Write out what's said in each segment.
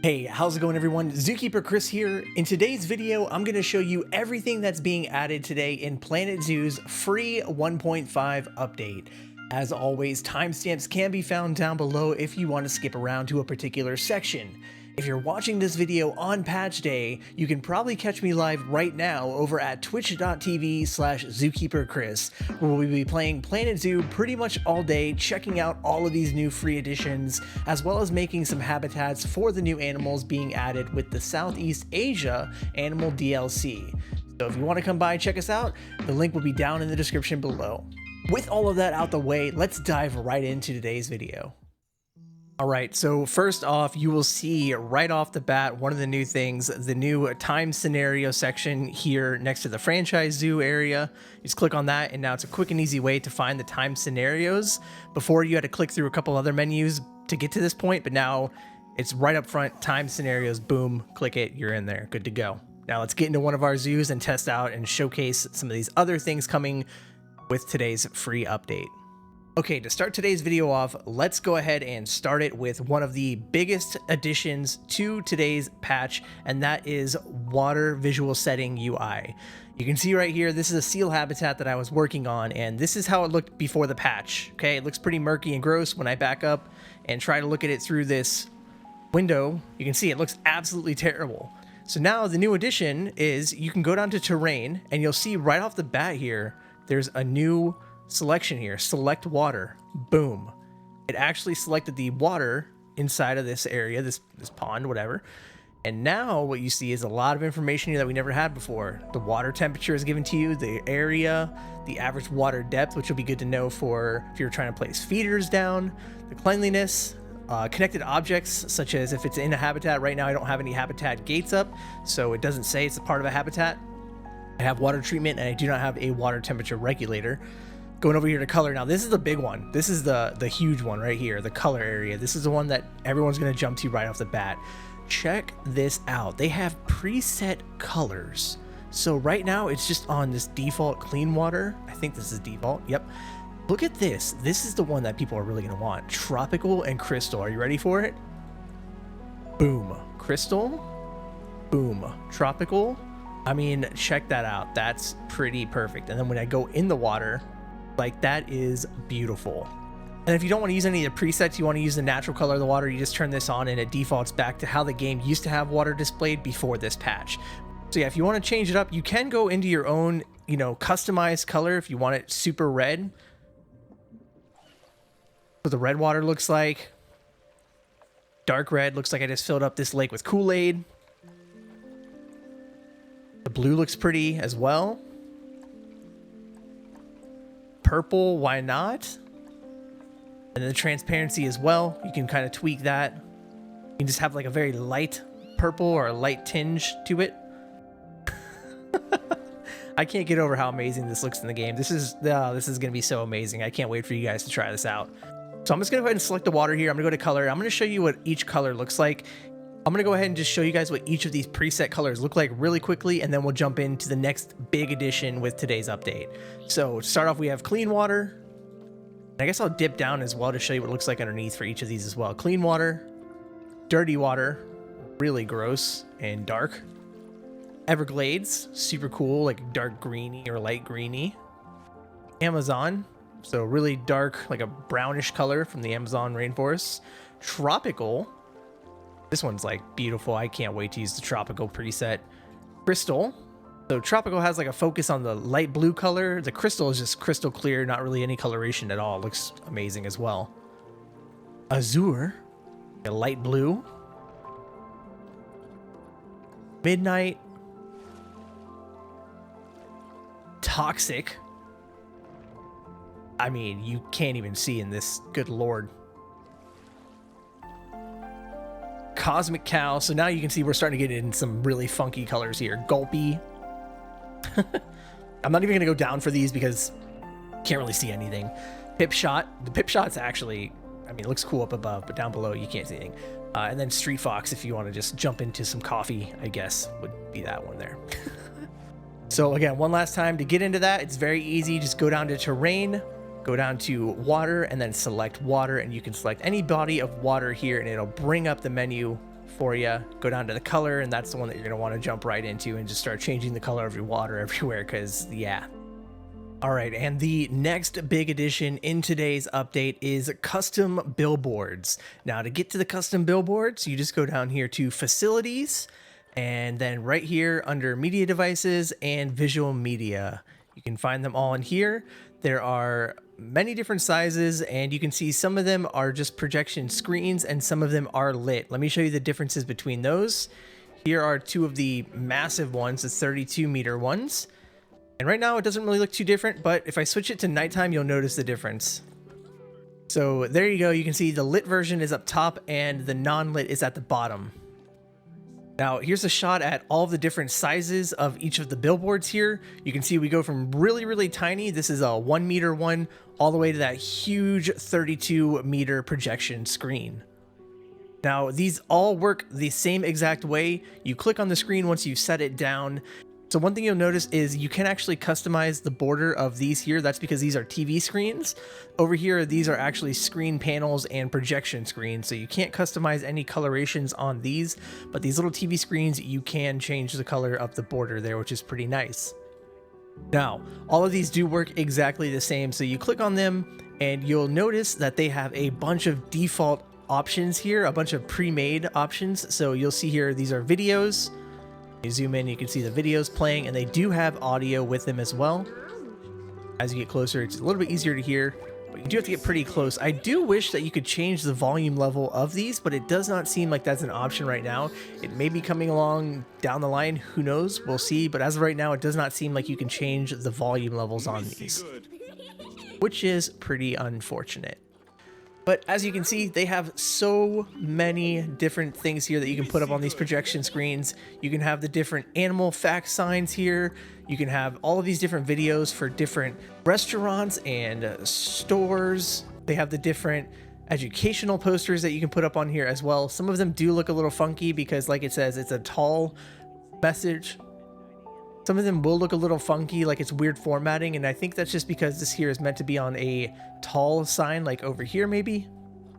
Hey, how's it going everyone? ZookeeperChris here. In today's video, I'm going to show you everything that's being added today in Planet Zoo's free 1.5 update. As always, timestamps can be found down below if you want to skip around to a particular section. If you're watching this video on patch day, you can probably catch me live right now over at twitch.tv/ZookeeperChris, where we'll be playing Planet Zoo pretty much all day, checking out all of these new free additions, as well as making some habitats for the new animals being added with the Southeast Asia animal DLC. So if you want to come by and check us out, the link will be down in the description below. With all of that out the way, let's dive right into today's video. Alright, so first off, you will see right off the bat one of the new things, the new time scenario section here next to the franchise zoo area. You just click on that and now it's a quick and easy way to find the time scenarios. Before you had to click through a couple other menus to get to this point, but now it's right up front, time scenarios, boom, click it, you're in there, good to go. Now let's get into one of our zoos and test out and showcase some of these other things coming with today's free update. Okay, to start today's video off, let's go ahead and start it with one of the biggest additions to today's patch, and that is water visual setting UI. You can see right here, this is a seal habitat that I was working on, and this is how it looked before the patch. Okay, it looks pretty murky and gross. When I back up and try to look at it through this window, you can see it looks absolutely terrible. So now the new addition is you can go down to terrain, and you'll see right off the bat here, there's a new selection here, select water. Boom. It actually selected the water inside of this area, this pond, whatever. And now what you see is a lot of information here that we never had before. The water temperature is given to you, the area, the average water depth, which will be good to know for if you're trying to place feeders down, the cleanliness, connected objects, such as if it's in a habitat. Right now I don't have any habitat gates up, so it doesn't say it's a part of a habitat. I have water treatment and I do not have a water temperature regulator. Going over here to color, now this is the big one. This is the huge one right here, the color area. This is the one that everyone's going to jump to right off the bat. Check this out. They have preset colors. So right now it's just on this default clean water. I think this is default. Yep. Look at this. This is the one that people are really going to want. Tropical and crystal. Are you ready for it? Boom. Crystal. Boom. Tropical. I mean, check that out. That's pretty perfect. And then when I go in the water, like, that is beautiful. And if you don't want to use any of the presets, you want to use the natural color of the water, you just turn this on and it defaults back to how the game used to have water displayed before this patch. So yeah, if you want to change it up, you can go into your own, customized color if you want it super red. What the red water looks like. Dark red looks like I just filled up this lake with Kool-Aid. The blue looks pretty as well. Purple, why not? And then the transparency as well, you can kind of tweak that. You can just have like a very light purple or a light tinge to it. I can't get over how amazing this looks in the game. This is gonna be so amazing. I can't wait for you guys to try this out. So I'm just gonna go ahead and select the water here. I'm gonna go to color. I'm gonna show you what each color looks like. I'm gonna go ahead and just show you guys what each of these preset colors look like really quickly, and then we'll jump into the next big addition with today's update. So to start off, we have clean water. And I guess I'll dip down as well to show you what it looks like underneath for each of these as well. Clean water, dirty water, really gross and dark. Everglades, super cool, like dark greeny or light greeny. Amazon, so really dark, like a brownish color from the Amazon rainforest. Tropical. This one's like beautiful. I can't wait to use the tropical preset. Crystal. So tropical has like a focus on the light blue color. The crystal is just crystal clear, not really any coloration at all. It looks amazing as well. Azure, a light blue. Midnight. Toxic. I mean, you can't even see in this, good lord. Cosmic Cow. So now you can see we're starting to get in some really funky colors here. Gulpy. I'm not even gonna go down for these because can't really see anything. Pip Shot. The Pip Shot's actually, I mean, it looks cool up above, but down below you can't see anything. And then Street Fox, if you want to just jump into some coffee, I guess would be that one there. So again, one last time to get into that, it's very easy. Just go down to terrain, go down to water, and then select water, and you can select any body of water here and it'll bring up the menu for you. Go down to the color, and that's the one that you're going to want to jump right into and just start changing the color of your water everywhere, because yeah. All right, and the next big addition in today's update is custom billboards. Now, to get to the custom billboards, you just go down here to facilities, and then right here under media devices and visual media. You can find them all in here. There are many different sizes, and you can see some of them are just projection screens and some of them are lit. Let me show you the differences between those. Here are two of the massive ones, the 32-meter ones. And right now it doesn't really look too different, but if I switch it to nighttime, you'll notice the difference. So there you go. You can see the lit version is up top and the non-lit is at the bottom. Now here's a shot at all of the different sizes of each of the billboards here. You can see we go from really, really tiny. This is a 1-meter one all the way to that huge 32-meter projection screen. Now these all work the same exact way. You click on the screen once you've set it down. So one thing you'll notice is you can actually customize the border of these here. That's because these are TV screens. Over here, these are actually screen panels and projection screens. So you can't customize any colorations on these, but these little TV screens, you can change the color of the border there, which is pretty nice. Now, all of these do work exactly the same. So you click on them and you'll notice that they have a bunch of default options here, a bunch of pre-made options. So you'll see here, these are videos. You zoom in, you can see the videos playing, and they do have audio with them as well. As you get closer, it's a little bit easier to hear, but you do have to get pretty close. I do wish that you could change the volume level of these, but it does not seem like that's an option right now. It may be coming along down the line, who knows, we'll see, but as of right now, it does not seem like you can change the volume levels on these, which is pretty unfortunate. But as you can see, they have so many different things here that you can put up on these projection screens. You can have the different animal fact signs here. You can have all of these different videos for different restaurants and stores. They have the different educational posters that you can put up on here as well. Some of them do look a little funky because, like it says, it's a tall message. Some of them will look a little funky, like it's weird formatting, and I think that's just because this here is meant to be on a tall sign, like over here maybe.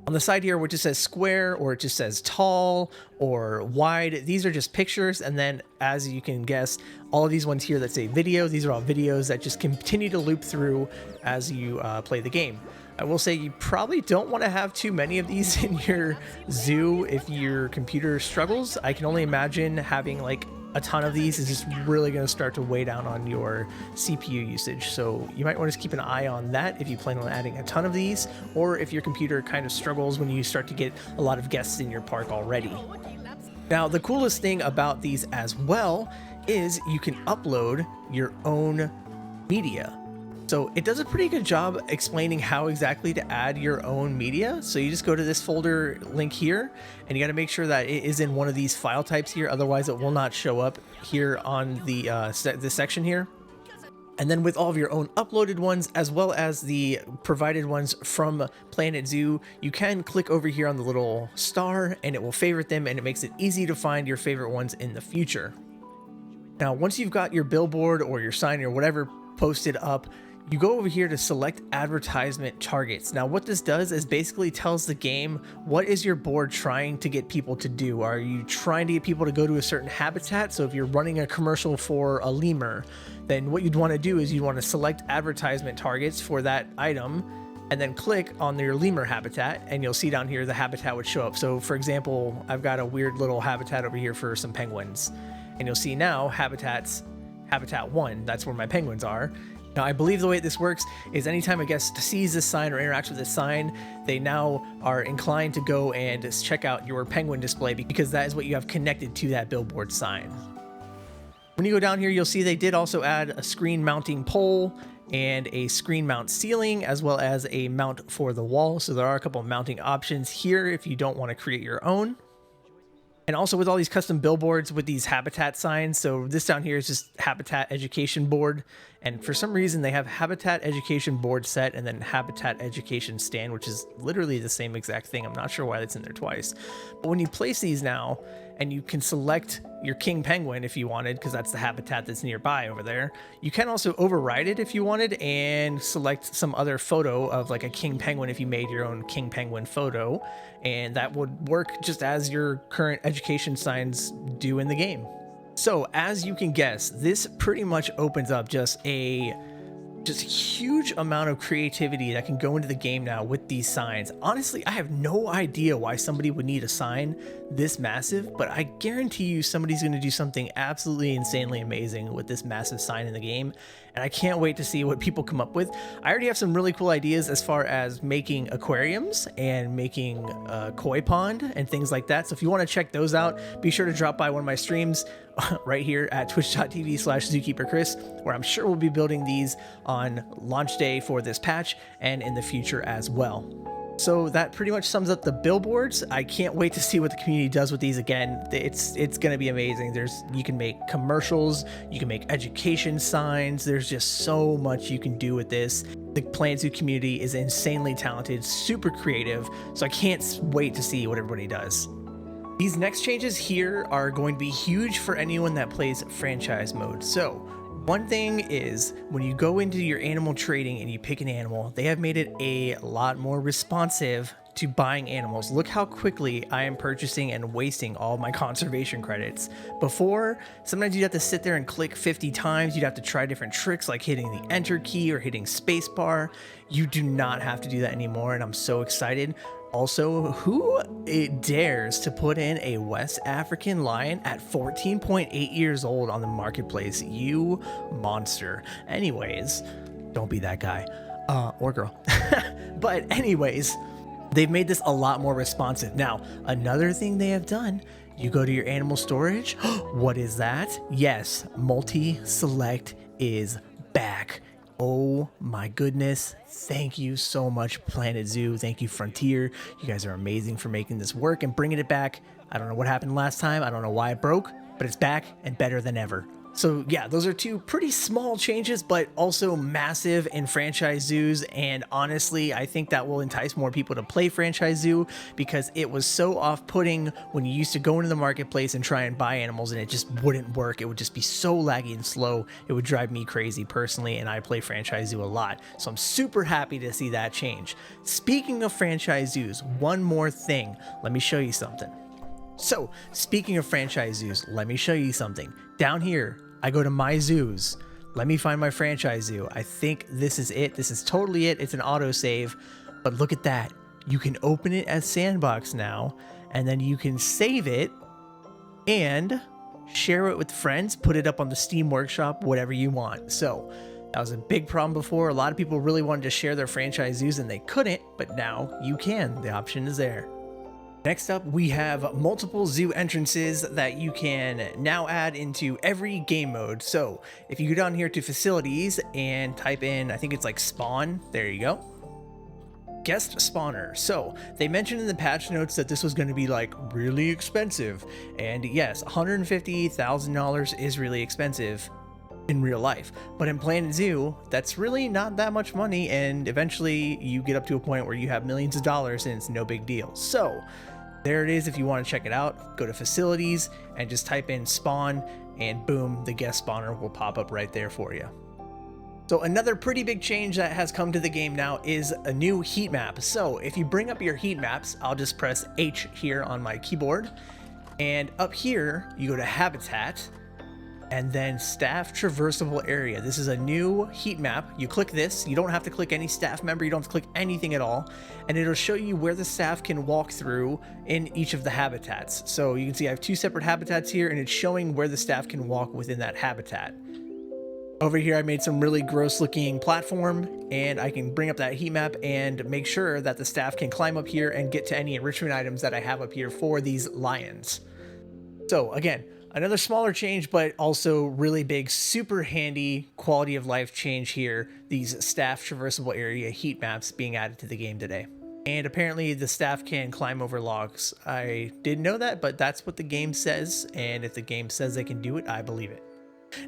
On the side here, where it just says square, or it just says tall, or wide, these are just pictures, and then as you can guess, all of these ones here that say video, these are all videos that just continue to loop through as you play the game. I will say you probably don't want to have too many of these in your zoo if your computer struggles. I can only imagine having like a ton of these is just really going to start to weigh down on your CPU usage. So you might want to keep an eye on that if you plan on adding a ton of these, or if your computer kind of struggles when you start to get a lot of guests in your park already. Now, the coolest thing about these as well is you can upload your own media. So it does a pretty good job explaining how exactly to add your own media. So you just go to this folder link here, and you got to make sure that it is in one of these file types here. Otherwise it will not show up here on the this section here. And then with all of your own uploaded ones, as well as the provided ones from Planet Zoo, you can click over here on the little star and it will favorite them, and it makes it easy to find your favorite ones in the future. Now, once you've got your billboard or your sign or whatever posted up, you go over here to select advertisement targets. Now what this does is basically tells the game, what is your board trying to get people to do? Are you trying to get people to go to a certain habitat? So if you're running a commercial for a lemur, then what you'd want to do is you'd want to select advertisement targets for that item, and then click on your lemur habitat, and you'll see down here the habitat would show up. So for example, I've got a weird little habitat over here for some penguins, and you'll see now habitat 1, that's where my penguins are. Now, I believe the way this works is anytime a guest sees this sign or interacts with this sign, they now are inclined to go and check out your penguin display, because that is what you have connected to that billboard sign. When you go down here, you'll see they did also add a screen mounting pole and a screen mount ceiling, as well as a mount for the wall. So there are a couple of mounting options here if you don't want to create your own. And also with all these custom billboards with these habitat signs, so this down here is just habitat education board, and for some reason they have habitat education board set and then habitat education stand, which is literally the same exact thing. I'm not sure why that's in there twice. But when you place these now and you can select your king penguin if you wanted, because that's the habitat that's nearby over there. You can also override it if you wanted and select some other photo of like a king penguin if you made your own king penguin photo, and that would work just as your current education signs do in the game. So as you can guess, this pretty much opens up just huge amount of creativity that can go into the game now with these signs. Honestly, I have no idea why somebody would need a sign this massive, but I guarantee you somebody's going to do something absolutely insanely amazing with this massive sign in the game, and I can't wait to see what people come up with. I already have some really cool ideas as far as making aquariums and making a koi pond and things like that. So if you want to check those out, be sure to drop by one of my streams right here at twitch.tv/ZookeeperChris, where I'm sure we'll be building these on launch day for this patch and in the future as well. So that pretty much sums up the billboards. I can't wait to see what the community does with these again. It's going to be amazing. You can make commercials, you can make education signs. There's just so much you can do with this. The Planet Zoo community is insanely talented, super creative, so I can't wait to see what everybody does. These next changes here are going to be huge for anyone that plays franchise mode. So one thing is, when you go into your animal trading and you pick an animal, they have made it a lot more responsive to buying animals. Look how quickly I am purchasing and wasting all my conservation credits. Before, sometimes you'd have to sit there and click 50 times. You'd have to try different tricks like hitting the enter key or hitting spacebar. You do not have to do that anymore, and I'm so excited. Also, who dares to put in a West African lion at 14.8 years old on the marketplace? You monster. Anyways, don't be that guy or girl. But anyways, they've made this a lot more responsive. Now, another thing they have done, you go to your animal storage. What is that? Yes, multi-select is back. Oh my goodness. Thank you so much, Planet Zoo. Thank you, Frontier. You guys are amazing for making this work and bringing it back. I don't know what happened last time. I don't know why it broke, but it's back and better than ever. So yeah, those are two pretty small changes, but also massive in franchise zoos. And honestly, I think that will entice more people to play franchise zoo, because it was so off-putting when you used to go into the marketplace and try and buy animals and it just wouldn't work. It would just be so laggy and slow. It would drive me crazy personally, and I play franchise zoo a lot. So I'm super happy to see that change. Speaking of franchise zoos, one more thing. Let me show you something. So speaking of franchise zoos, let me show you something. Down here, I go to my zoos. Let me find my franchise zoo. I think this is it. This is totally it. It's an autosave, but look at that. You can open it as Sandbox now, and then you can save it and share it with friends, put it up on the Steam Workshop, whatever you want. So that was a big problem before. A lot of people really wanted to share their franchise zoos and they couldn't, but now you can. The option is there. Next up, we have multiple zoo entrances that you can now add into every game mode. So if you go down here to facilities and type in, I think it's like spawn, there you go. Guest spawner. So they mentioned in the patch notes that this was going to be like really expensive. And yes, $150,000 is really expensive in real life, but in Planet Zoo, that's really not that much money. And eventually you get up to a point where you have millions of dollars and it's no big deal. So there it is. If you want to check it out, go to facilities and just type in spawn, and boom, the guest spawner will pop up right there for you. So another pretty big change that has come to the game now is a new heat map. So if you bring up your heat maps, I'll just press H here on my keyboard, and up here you go to habitat and then staff traversable area. This is a new heat map. You click this, you don't have to click any staff member, you don't have to click anything at all, and it'll show you where the staff can walk through in each of the habitats. So you can see I have two separate habitats here, and it's showing where the staff can walk within that habitat. Over here I made some really gross looking platform, and I can bring up that heat map and make sure that the staff can climb up here and get to any enrichment items that I have up here for these lions. So again, another smaller change, but also really big, super handy quality of life change here. These staff traversable area heat maps being added to the game today. And apparently the staff can climb over logs. I didn't know that, but that's what the game says. And if the game says they can do it, I believe it.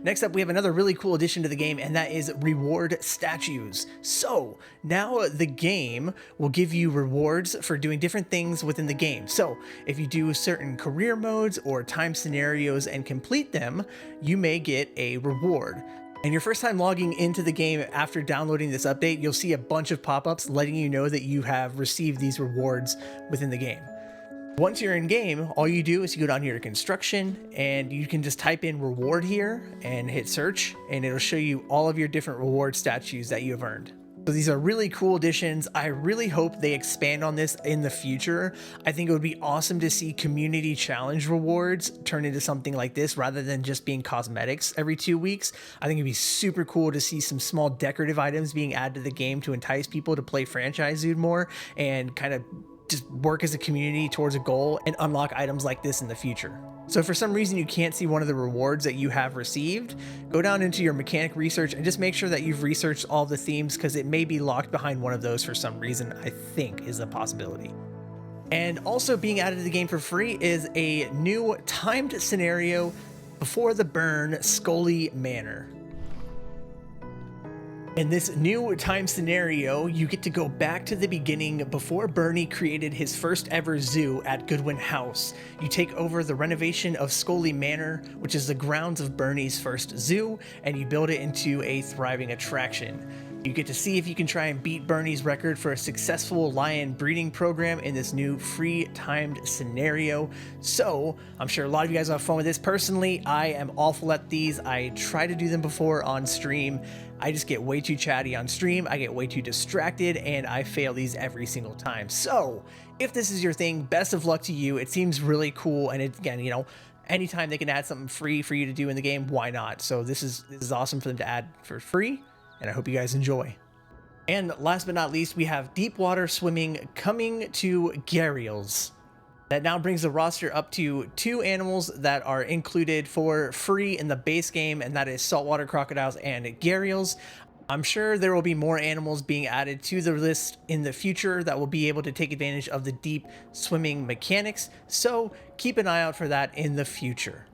Next up, we have another really cool addition to the game, and that is reward statues. So now the game will give you rewards for doing different things within the game. So if you do certain career modes or time scenarios and complete them, you may get a reward. And your first time logging into the game after downloading this update, you'll see a bunch of pop-ups letting you know that you have received these rewards within the game. Once you're in game, all you do is you go down here to construction and you can just type in reward here and hit search, and it'll show you all of your different reward statues that you have earned. So these are really cool additions. I really hope they expand on this in the future. I think it would be awesome to see community challenge rewards turn into something like this rather than just being cosmetics every 2 weeks. I think it'd be super cool to see some small decorative items being added to the game to entice people to play Franchise Zoo more and kind of just work as a community towards a goal and unlock items like this in the future. So if for some reason you can't see one of the rewards that you have received, go down into your mechanic research and just make sure that you've researched all the themes, because it may be locked behind one of those for some reason, I think is a possibility. And also being added to the game for free is a new timed scenario before the burn, Scully Manor. In this new time scenario, you get to go back to the beginning before Bernie created his first ever zoo at Goodwin House. You take over the renovation of Scully Manor, which is the grounds of Bernie's first zoo, and you build it into a thriving attraction. You get to see if you can try and beat Bernie's record for a successful lion breeding program in this new free timed scenario. So I'm sure a lot of you guys will have fun with this. Personally, I am awful at these. I try to do them before on stream. I just get way too chatty on stream. I get way too distracted and I fail these every single time. So if this is your thing, best of luck to you. It seems really cool. And it, again, you know, anytime they can add something free for you to do in the game, why not? So this is awesome for them to add for free, and I hope you guys enjoy. And last but not least, we have deep water swimming coming to Gharials. That now brings the roster up to 2 animals that are included for free in the base game, and that is saltwater crocodiles and gharials. I'm sure there will be more animals being added to the list in the future that will be able to take advantage of the deep swimming mechanics, so keep an eye out for that in the future.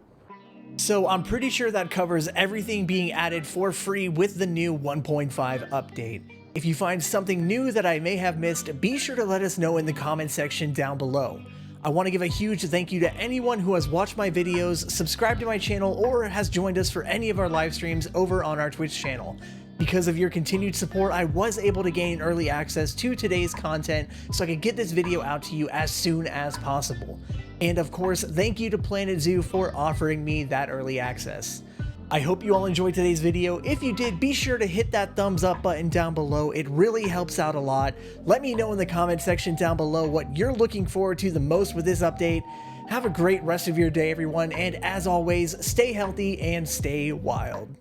So I'm pretty sure that covers everything being added for free with the new 1.5 update. If you find something new that I may have missed, be sure to let us know in the comment section down below. I want to give a huge thank you to anyone who has watched my videos, subscribed to my channel, or has joined us for any of our live streams over on our Twitch channel. Because of your continued support, I was able to gain early access to today's content so I could get this video out to you as soon as possible. And of course, thank you to Planet Zoo for offering me that early access. I hope you all enjoyed today's video. If you did, be sure to hit that thumbs up button down below. It really helps out a lot. Let me know in the comment section down below what you're looking forward to the most with this update. Have a great rest of your day, everyone, and as always, stay healthy and stay wild.